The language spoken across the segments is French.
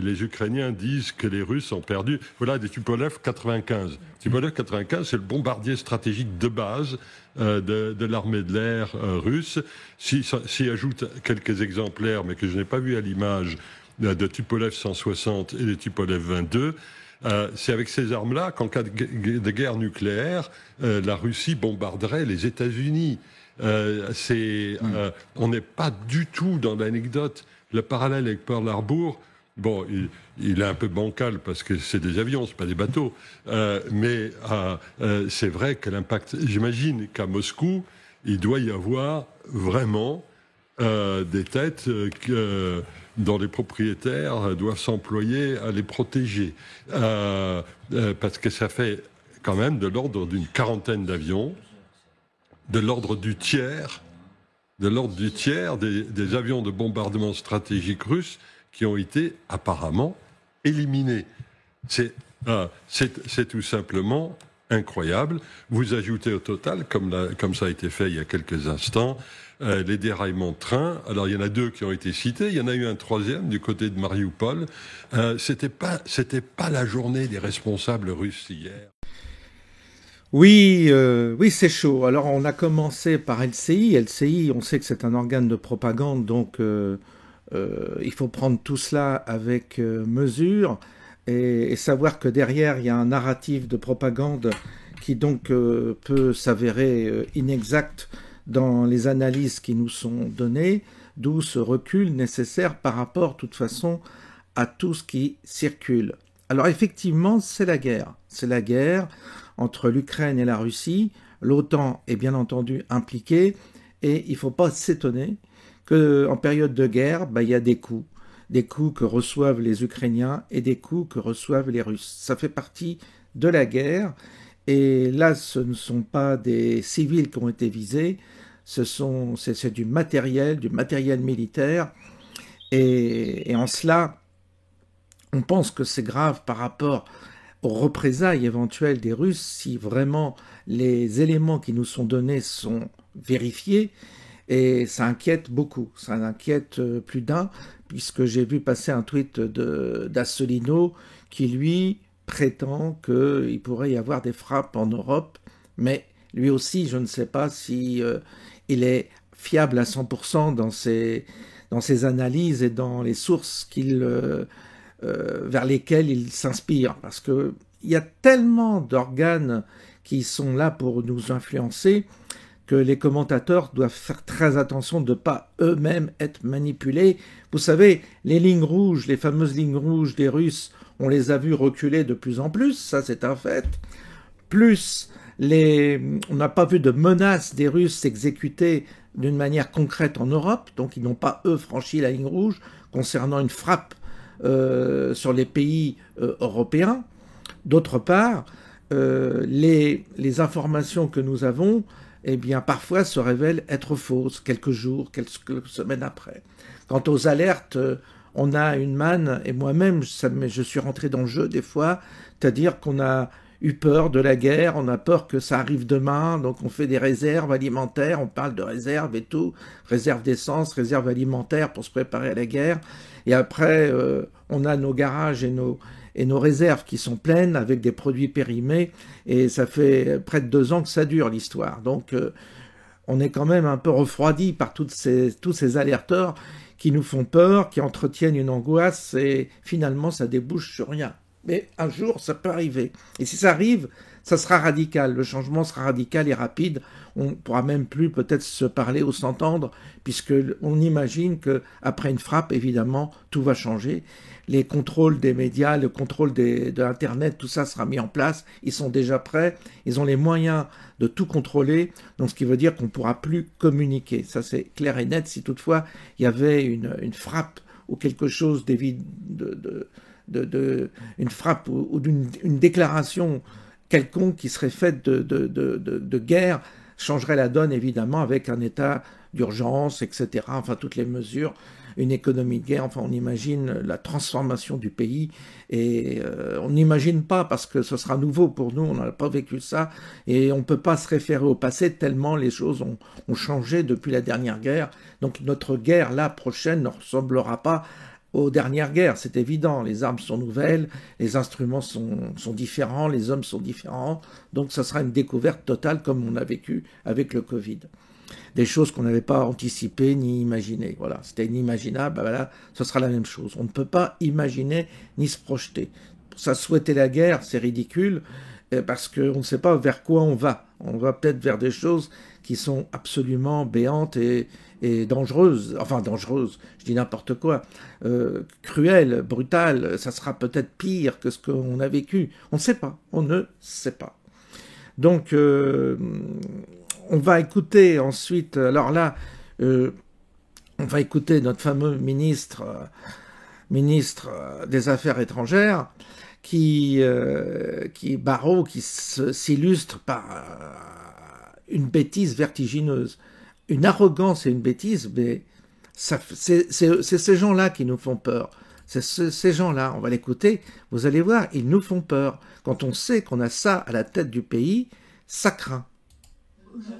Les Ukrainiens disent que les Russes ont perdu. Voilà des Tupolev 95. Tupolev 95, c'est le bombardier stratégique de base de l'armée de l'air russe. S'y ajoutent quelques exemplaires, mais que je n'ai pas vu à l'image, de Tupolev 160 et de Tupolev 22. C'est avec ces armes-là qu'en cas de guerre nucléaire, la Russie bombarderait les États-Unis. On n'est pas du tout dans l'anecdote. Le parallèle avec Pearl Harbor, bon, il est un peu bancal parce que c'est des avions, c'est pas des bateaux. Mais c'est vrai que l'impact. J'imagine qu'à Moscou, il doit y avoir vraiment des têtes dont les propriétaires doivent s'employer à les protéger, parce que ça fait quand même de l'ordre d'une quarantaine d'avions, de l'ordre du tiers des avions de bombardement stratégique russes qui ont été apparemment éliminés. C'est tout simplement incroyable. Vous ajoutez au total, comme ça a été fait il y a quelques instants, les déraillements de train. Alors il y en a 2 qui ont été cités, il y en a eu un 3e du côté de Mariupol. C'était pas la journée des responsables russes hier. Oui, c'est chaud. Alors, on a commencé par LCI. LCI, on sait que c'est un organe de propagande, donc il faut prendre tout cela avec mesure et savoir que derrière, il y a un narratif de propagande qui donc peut s'avérer inexact dans les analyses qui nous sont données, d'où ce recul nécessaire par rapport, de toute façon, à tout ce qui circule. Alors, effectivement, c'est la guerre. C'est la guerre entre l'Ukraine et la Russie. L'OTAN est bien entendu impliquée et il ne faut pas s'étonner qu'en période de guerre, il y a des coups que reçoivent les Ukrainiens et des coups que reçoivent les Russes. Ça fait partie de la guerre et là, ce ne sont pas des civils qui ont été visés, c'est du matériel militaire et en cela, on pense que c'est grave par rapport aux représailles éventuelles des Russes si vraiment les éléments qui nous sont donnés sont vérifiés. Et ça inquiète beaucoup, ça inquiète plus d'un, puisque j'ai vu passer un tweet d'Assolino qui, lui, prétend qu'il pourrait y avoir des frappes en Europe, mais lui aussi, je ne sais pas si il est fiable à 100% dans ses analyses et dans les sources vers lesquels il s'inspire, parce qu'il y a tellement d'organes qui sont là pour nous influencer que les commentateurs doivent faire très attention de ne pas eux-mêmes être manipulés. Vous savez, les lignes rouges, les fameuses lignes rouges des Russes, on les a vues reculer de plus en plus, ça c'est un fait. Plus, on n'a pas vu de menaces des Russes s'exécuter d'une manière concrète en Europe, donc ils n'ont pas, eux, franchi la ligne rouge concernant une frappe sur les pays européens. D'autre part, les informations que nous avons, eh bien, parfois se révèlent être fausses, quelques jours, quelques semaines après. Quant aux alertes, on a une manne, et moi-même, je suis rentré dans le jeu des fois, c'est-à-dire qu'on a eu peur de la guerre, on a peur que ça arrive demain, donc on fait des réserves alimentaires, on parle de réserves et tout, réserves d'essence, réserves alimentaires pour se préparer à la guerre, et après on a nos garages et nos réserves qui sont pleines avec des produits périmés, et ça fait près de 2 ans que ça dure l'histoire, donc on est quand même un peu refroidi par tous ces alerteurs qui nous font peur, qui entretiennent une angoisse, et finalement ça débouche sur rien. Mais un jour, ça peut arriver. Et si ça arrive, ça sera radical. Le changement sera radical et rapide. On ne pourra même plus peut-être se parler ou s'entendre, puisqu'on imagine qu'après une frappe, évidemment, tout va changer. Les contrôles des médias, le contrôle de Internet, tout ça sera mis en place. Ils sont déjà prêts. Ils ont les moyens de tout contrôler. Donc, ce qui veut dire qu'on ne pourra plus communiquer. Ça, c'est clair et net. Si toutefois, il y avait une frappe ou quelque chose une frappe ou d'une déclaration quelconque qui serait faite de guerre changerait la donne évidemment avec un état d'urgence, etc. Enfin, toutes les mesures, une économie de guerre, enfin, on imagine la transformation du pays, et on n'imagine pas, parce que ce sera nouveau pour nous, on n'a pas vécu ça, et on ne peut pas se référer au passé tellement les choses ont changé depuis la dernière guerre. Donc notre guerre, là, prochaine, ne ressemblera pas aux dernières guerres, c'est évident. Les armes sont nouvelles, les instruments sont différents, les hommes sont différents. Donc ça sera une découverte totale comme on a vécu avec le Covid. Des choses qu'on n'avait pas anticipées ni imaginées. Voilà, c'était inimaginable. Ben voilà, ce sera la même chose. On ne peut pas imaginer ni se projeter. Ça, souhaiter la guerre, c'est ridicule parce qu'on ne sait pas vers quoi on va. On va peut-être vers des choses qui sont absolument béantes et dangereuses. Enfin, dangereuses, je dis n'importe quoi. Cruelles, brutales, ça sera peut-être pire que ce qu'on a vécu. On ne sait pas. On ne sait pas. Donc, on va écouter ensuite, alors là, on va écouter notre fameux ministre des Affaires étrangères, Barrot, qui s'illustre par une bêtise vertigineuse, une arrogance et une bêtise, mais c'est ces gens-là qui nous font peur. C'est ces gens-là, on va l'écouter, vous allez voir, ils nous font peur. Quand on sait qu'on a ça à la tête du pays, ça craint.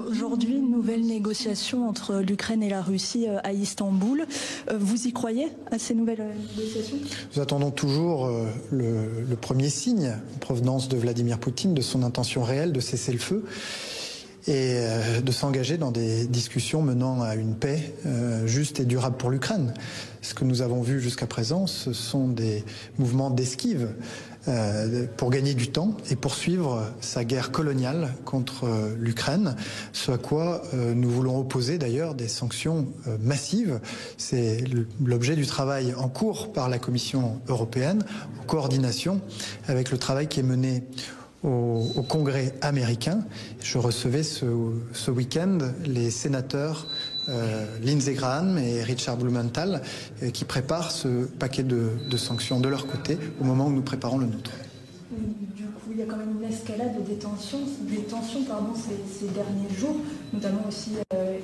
Aujourd'hui, une nouvelle négociation entre l'Ukraine et la Russie à Istanbul. Vous y croyez à ces nouvelles négociations ? Nous attendons toujours le premier signe en provenance de Vladimir Poutine de son intention réelle de cesser le feu et de s'engager dans des discussions menant à une paix juste et durable pour l'Ukraine. Ce que nous avons vu jusqu'à présent, ce sont des mouvements d'esquive pour gagner du temps et poursuivre sa guerre coloniale contre l'Ukraine, ce à quoi nous voulons opposer d'ailleurs des sanctions massives. C'est l'objet du travail en cours par la Commission européenne, en coordination avec le travail qui est mené au Congrès américain. Je recevais ce week-end les sénateurs Lindsey Graham et Richard Blumenthal qui préparent ce paquet de sanctions de leur côté au moment où nous préparons le nôtre. Du coup, il y a quand même une escalade des tensions ces derniers jours, notamment aussi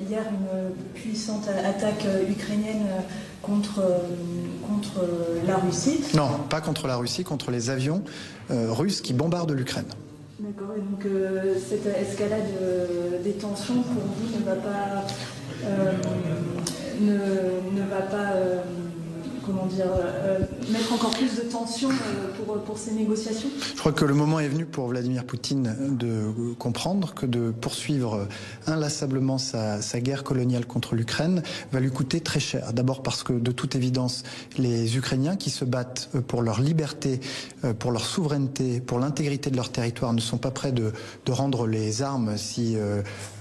hier une puissante attaque ukrainienne contre la Russie. Non, pas contre la Russie, contre les avions russes qui bombardent l'Ukraine. D'accord, et donc cette escalade des tensions pour vous ne va pas mettre encore plus de tension pour ces négociations ? Je crois que le moment est venu pour Vladimir Poutine de comprendre que de poursuivre inlassablement sa guerre coloniale contre l'Ukraine va lui coûter très cher. D'abord parce que, de toute évidence, les Ukrainiens qui se battent pour leur liberté, pour leur souveraineté, pour l'intégrité de leur territoire ne sont pas prêts de rendre les armes si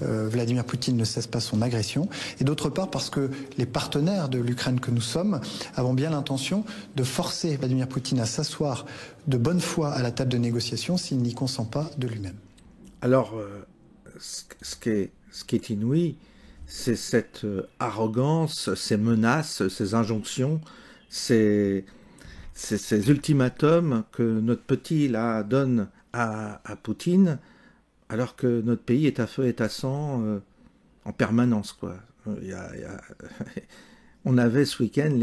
Vladimir Poutine ne cesse pas son agression. Et d'autre part parce que les partenaires de l'Ukraine que nous sommes avons bien l'intention de forcer Vladimir Poutine à s'asseoir de bonne foi à la table de négociation s'il n'y consent pas de lui-même. Alors, ce qui est inouï, c'est cette arrogance, ces menaces, ces injonctions, ces ultimatums que notre petit là donne à Poutine, alors que notre pays est à feu et à sang en permanence, quoi. On avait ce week-end,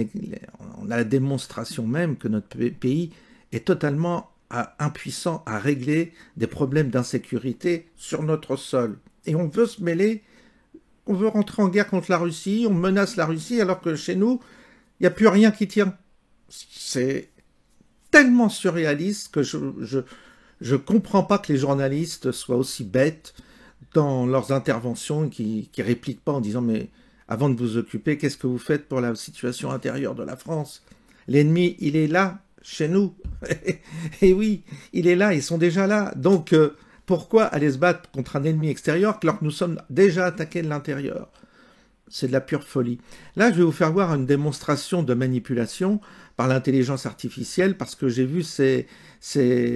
on a la démonstration même que notre pays est totalement impuissant à régler des problèmes d'insécurité sur notre sol. Et on veut se mêler, on veut rentrer en guerre contre la Russie, on menace la Russie, alors que chez nous, il n'y a plus rien qui tient. C'est tellement surréaliste que je comprends pas que les journalistes soient aussi bêtes dans leurs interventions, qui répliquent pas en disant « mais avant de vous occuper, qu'est-ce que vous faites pour la situation intérieure de la France ? L'ennemi, il est là, chez nous. Et oui, il est là, ils sont déjà là. Donc, pourquoi aller se battre contre un ennemi extérieur alors que nous sommes déjà attaqués de l'intérieur ? C'est de la pure folie. Là, je vais vous faire voir une démonstration de manipulation par l'intelligence artificielle, parce que j'ai vu ces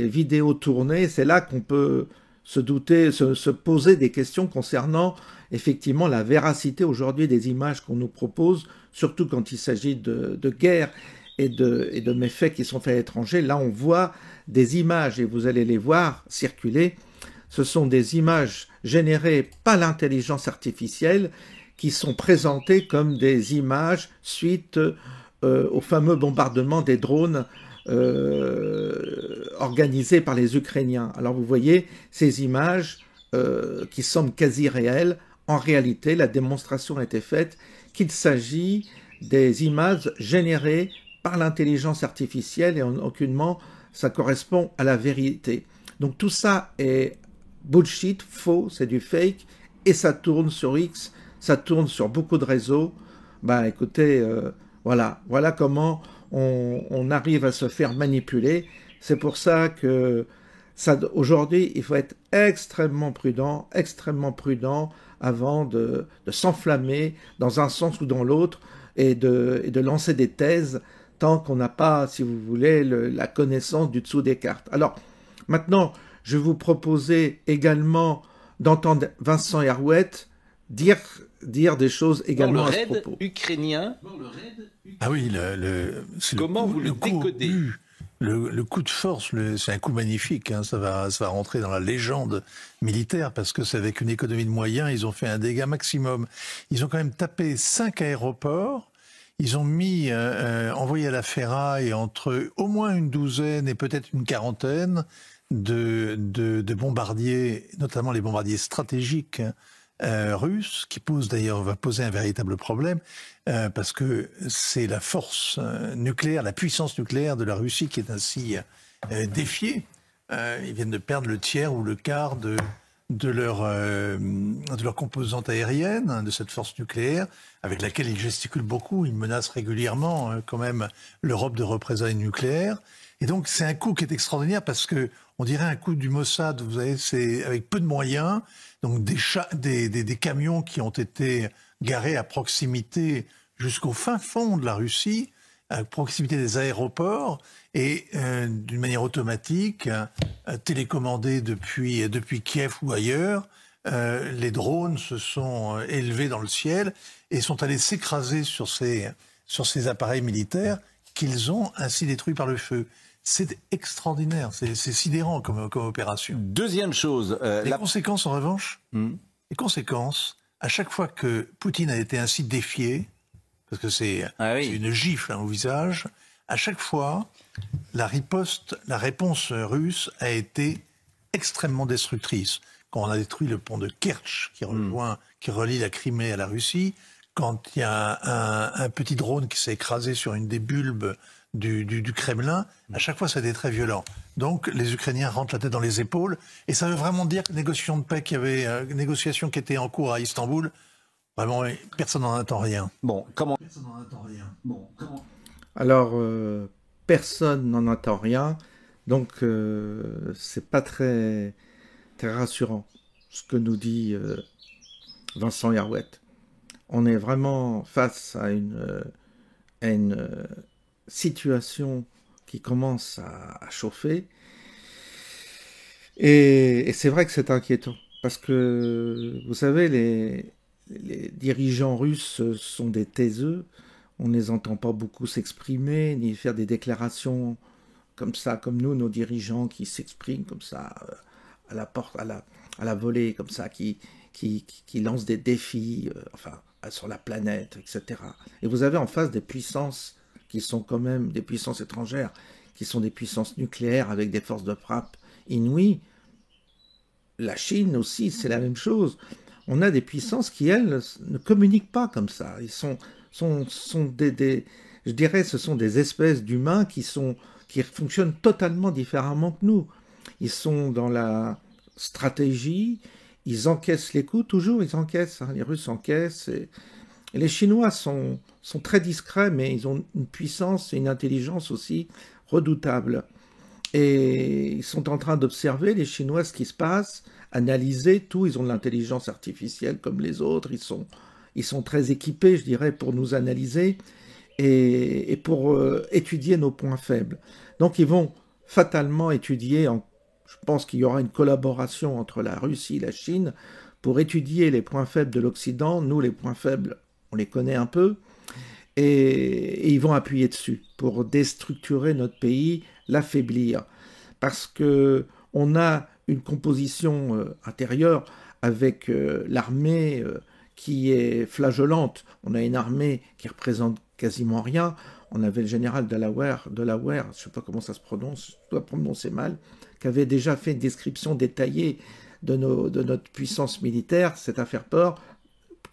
vidéos tournées. C'est là qu'on peut se douter, se poser des questions concernant effectivement la véracité aujourd'hui des images qu'on nous propose, surtout quand il s'agit de guerre et de méfaits qui sont faits à l'étranger. Là, on voit des images, et vous allez les voir circuler. Ce sont des images générées par l'intelligence artificielle qui sont présentées comme des images suite au fameux bombardement des drones organisés par les Ukrainiens. Alors vous voyez ces images qui semblent quasi réelles. En réalité, la démonstration a été faite qu'il s'agit des images générées par l'intelligence artificielle et en aucunement ça correspond à la vérité. Donc tout ça est bullshit, faux, c'est du fake, et ça tourne sur X, ça tourne sur beaucoup de réseaux. Ben écoutez, voilà comment on arrive à se faire manipuler. C'est pour ça que aujourd'hui, il faut être extrêmement prudent avant de s'enflammer dans un sens ou dans l'autre et de lancer des thèses tant qu'on n'a pas, si vous voulez, la connaissance du dessous des cartes. Alors, maintenant, je vais vous proposer également d'entendre Vincent Herouet dire des choses également à ce propos. Ukrainien. Ah oui, comment vous le décodez? Le coup de force, c'est un coup magnifique. Hein, ça va rentrer dans la légende militaire parce que c'est avec une économie de moyens, ils ont fait un dégât maximum. Ils ont quand même tapé 5 aéroports. Ils ont envoyé à la ferraille entre au moins une douzaine et peut-être une quarantaine de bombardiers, notamment les bombardiers stratégiques russes, qui va poser un véritable problème, parce que c'est la force nucléaire, la puissance nucléaire de la Russie qui est ainsi défiée. Ils viennent de perdre le tiers ou le quart de leur composante aérienne, de cette force nucléaire, avec laquelle ils gesticulent beaucoup. Ils menacent régulièrement quand même l'Europe de représailles nucléaires. Et donc c'est un coup qui est extraordinaire parce que on dirait un coup du Mossad, vous savez, c'est avec peu de moyens, donc des camions qui ont été garés à proximité jusqu'au fin fond de la Russie, à proximité des aéroports, et d'une manière automatique, télécommandés depuis Kiev ou ailleurs, les drones se sont élevés dans le ciel et sont allés s'écraser sur ces appareils militaires qu'ils ont ainsi détruits par le feu. C'est extraordinaire, c'est sidérant comme opération. Deuxième chose... les conséquences, en revanche, les conséquences, à chaque fois que Poutine a été ainsi défié, parce que c'est une gifle au visage, à chaque fois, la réponse russe a été extrêmement destructrice. Quand on a détruit le pont de Kerch, qui relie la Crimée à la Russie, quand il y a un petit drone qui s'est écrasé sur une des bulbes du Kremlin, à chaque fois, ça a été très violent. Donc, les Ukrainiens rentrent la tête dans les épaules, et ça veut vraiment dire que négociation de paix négociation qui était en cours à Istanbul, vraiment, personne n'en attend rien. Personne n'en attend rien. Alors, personne n'en attend rien, donc c'est pas très rassurant ce que nous dit Vincent Herouet. On est vraiment face à une situation qui commence à chauffer, et c'est vrai que c'est inquiétant, parce que, vous savez, les dirigeants russes sont des taiseux, on ne les entend pas beaucoup s'exprimer, ni faire des déclarations comme ça, comme nous, nos dirigeants qui s'expriment comme ça, à la porte, à la volée, comme ça, qui lancent des défis, sur la planète, etc. Et vous avez en face des puissances qui sont quand même des puissances étrangères, qui sont des puissances nucléaires avec des forces de frappe inouïes. La Chine aussi, c'est la même chose. On a des puissances qui, elles, ne communiquent pas comme ça. Ils sont je dirais, ce sont des espèces d'humains qui fonctionnent totalement différemment que nous. Ils sont dans la stratégie, ils encaissent les coups, toujours ils encaissent, les Russes encaissent, et les Chinois sont très discrets, mais ils ont une puissance et une intelligence aussi redoutables. Et ils sont en train d'observer, les Chinois, ce qui se passe, analyser tout, ils ont de l'intelligence artificielle comme les autres, ils sont très équipés, je dirais, pour nous analyser et pour étudier nos points faibles. Donc ils vont fatalement étudier, je pense qu'il y aura une collaboration entre la Russie et la Chine pour étudier les points faibles de l'Occident. Nous, les points faibles, on les connaît un peu, et ils vont appuyer dessus pour déstructurer notre pays, l'affaiblir, parce que on a une composition intérieure avec l'armée qui est flageolante. On a une armée qui représente quasiment rien. On avait le général Delaware, je ne sais pas comment ça se prononce, je dois prononcer mal, qui avait déjà fait une description détaillée de notre puissance militaire, cette affaire Port.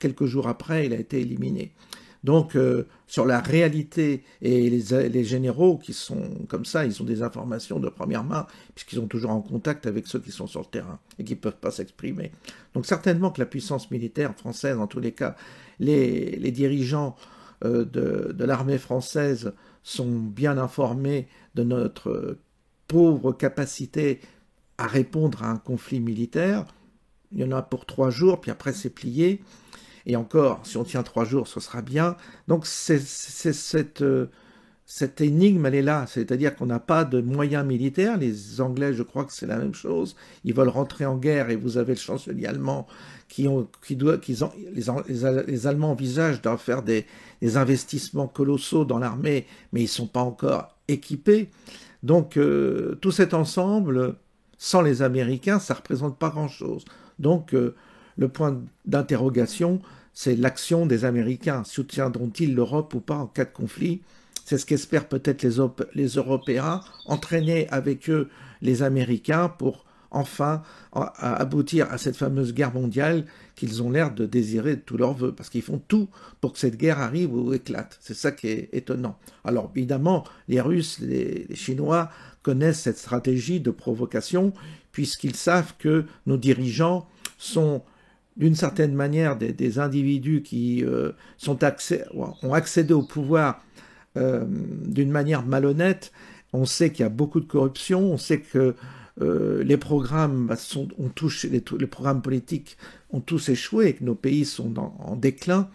Quelques jours après, il a été éliminé. Donc, sur la réalité, et les généraux qui sont comme ça, ils ont des informations de première main, puisqu'ils sont toujours en contact avec ceux qui sont sur le terrain et qui ne peuvent pas s'exprimer. Donc, certainement que la puissance militaire française, en tous les cas, les dirigeants de l'armée française sont bien informés de notre pauvre capacité à répondre à un conflit militaire. Il y en a pour 3 jours, puis après c'est plié. Et encore, si on tient 3 jours, ce sera bien. Donc cette énigme, elle est là. C'est-à-dire qu'on n'a pas de moyens militaires. Les Anglais, je crois que c'est la même chose. Ils veulent rentrer en guerre et vous avez le chancelier allemand les Allemands envisagent de faire des investissements colossaux dans l'armée, mais ils ne sont pas encore équipés. Donc tout cet ensemble, sans les Américains, ça ne représente pas grand-chose. Donc le point d'interrogation, c'est l'action des Américains. Soutiendront-ils l'Europe ou pas en cas de conflit? C'est ce qu'espèrent peut-être les Européens, entraîner avec eux les Américains pour enfin aboutir à cette fameuse guerre mondiale qu'ils ont l'air de désirer de tous leurs vœux, parce qu'ils font tout pour que cette guerre arrive ou éclate. C'est ça qui est étonnant. Alors évidemment, les Russes, les Chinois connaissent cette stratégie de provocation, puisqu'ils savent que nos dirigeants sont d'une certaine manière des individus qui ont accédé au pouvoir d'une manière malhonnête. On sait qu'il y a beaucoup de corruption, on sait que les programmes les programmes politiques ont tous échoué et que nos pays sont en déclin,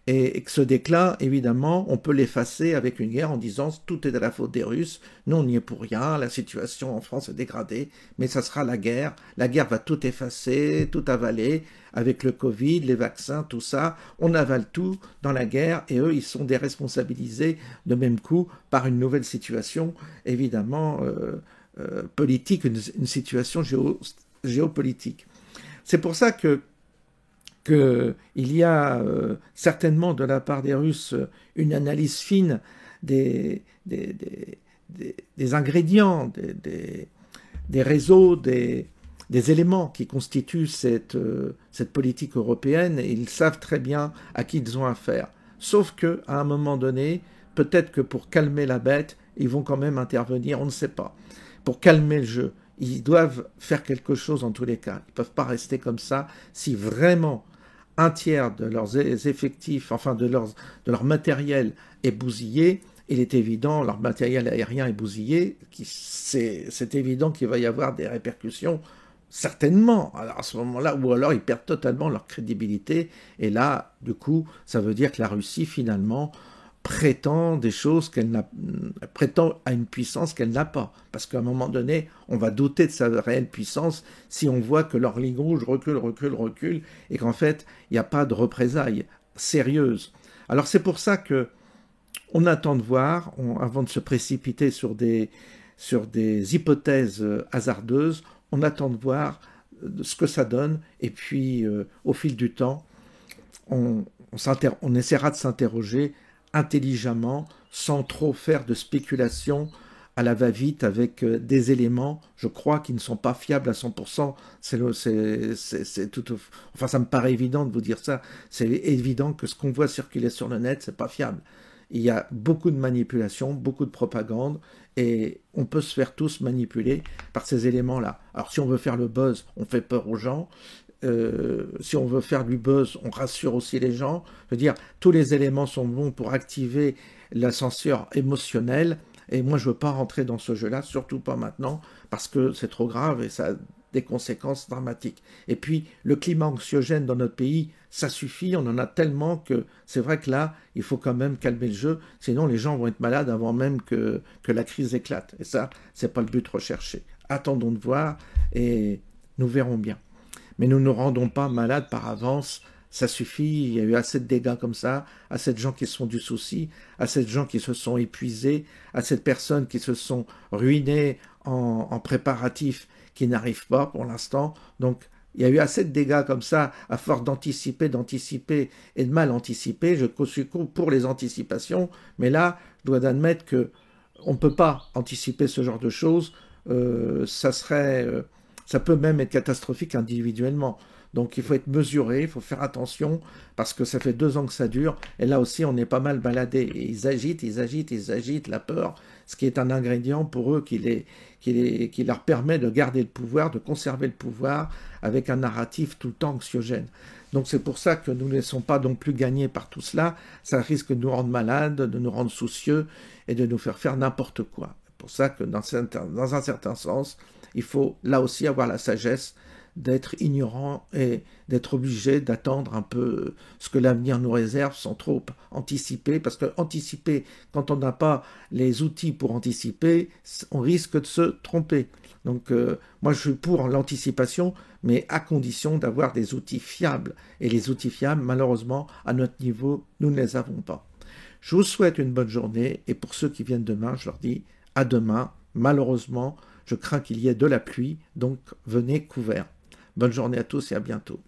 et que ce déclin, évidemment, on peut l'effacer avec une guerre en disant tout est de la faute des Russes, nous on n'y est pour rien, la situation en France est dégradée, mais ça sera la guerre va tout effacer, tout avaler, avec le Covid, les vaccins, tout ça, on avale tout dans la guerre, et eux ils sont déresponsabilisés de même coup par une nouvelle situation, évidemment, politique, une situation géopolitique. C'est pour ça qu'il y a certainement de la part des Russes une analyse fine des ingrédients, des réseaux, des éléments qui constituent cette politique européenne, et ils savent très bien à qui ils ont affaire. Sauf qu'à un moment donné, peut-être que pour calmer la bête, ils vont quand même intervenir, on ne sait pas. Pour calmer le jeu, ils doivent faire quelque chose en tous les cas. Ils ne peuvent pas rester comme ça. Si vraiment un tiers de leurs effectifs, enfin de leur matériel est bousillé, il est évident, leur matériel aérien est bousillé, c'est évident qu'il va y avoir des répercussions, certainement, alors à ce moment-là, ou alors ils perdent totalement leur crédibilité, et là, du coup, ça veut dire que la Russie, finalement, prétend prétend à une puissance qu'elle n'a pas. Parce qu'à un moment donné, on va douter de sa réelle puissance si on voit que leur ligne rouge recule, et qu'en fait, il n'y a pas de représailles sérieuses. Alors c'est pour ça que on attend de voir, avant de se précipiter sur des hypothèses hasardeuses, on attend de voir ce que ça donne, et puis au fil du temps, on essaiera de s'interroger intelligemment, sans trop faire de spéculation à la va-vite avec des éléments, je crois, qui ne sont pas fiables à 100%. Enfin, ça me paraît évident de vous dire ça. C'est évident que ce qu'on voit circuler sur le net, c'est pas fiable. Il y a beaucoup de manipulation, beaucoup de propagande, et on peut se faire tous manipuler par ces éléments-là. Alors, si on veut faire le buzz, on fait peur aux gens. Si on veut faire du buzz, on rassure aussi les gens. Je veux dire, tous les éléments sont bons pour activer l'ascenseur émotionnel, et moi je veux pas rentrer dans ce jeu-là, surtout pas maintenant, parce que c'est trop grave et ça a des conséquences dramatiques. Et puis, le climat anxiogène dans notre pays, ça suffit, on en a tellement que c'est vrai que là, il faut quand même calmer le jeu, sinon les gens vont être malades avant même que la crise éclate. Et ça, c'est pas le but recherché. Attendons de voir, et nous verrons bien. Mais nous ne rendons pas malades par avance, ça suffit, il y a eu assez de dégâts comme ça, assez de gens qui se font du souci, assez de gens qui se sont épuisés, assez de personnes qui se sont ruinées en préparatifs qui n'arrivent pas pour l'instant. Donc il y a eu assez de dégâts comme ça, à force d'anticiper et de mal anticiper. Je suis pour les anticipations, mais là, je dois admettre que on ne peut pas anticiper ce genre de choses. Ça peut même être catastrophique individuellement. Donc il faut être mesuré, il faut faire attention, parce que ça fait 2 ans que ça dure, et là aussi on est pas mal baladé. Et ils agitent la peur, ce qui est un ingrédient pour eux qui leur permet de garder le pouvoir, de conserver le pouvoir, avec un narratif tout le temps anxiogène. Donc c'est pour ça que nous ne laissons pas non plus gagner par tout cela, ça risque de nous rendre malades, de nous rendre soucieux, et de nous faire n'importe quoi. C'est pour ça que dans un certain sens, il faut là aussi avoir la sagesse d'être ignorant et d'être obligé d'attendre un peu ce que l'avenir nous réserve sans trop anticiper, parce que anticiper, quand on n'a pas les outils pour anticiper, on risque de se tromper. Donc moi je suis pour l'anticipation, mais à condition d'avoir des outils fiables. Et les outils fiables, malheureusement, à notre niveau, nous ne les avons pas. Je vous souhaite une bonne journée, et pour ceux qui viennent demain, je leur dis à demain. Malheureusement, je crains qu'il y ait de la pluie, donc venez couverts. Bonne journée à tous et à bientôt.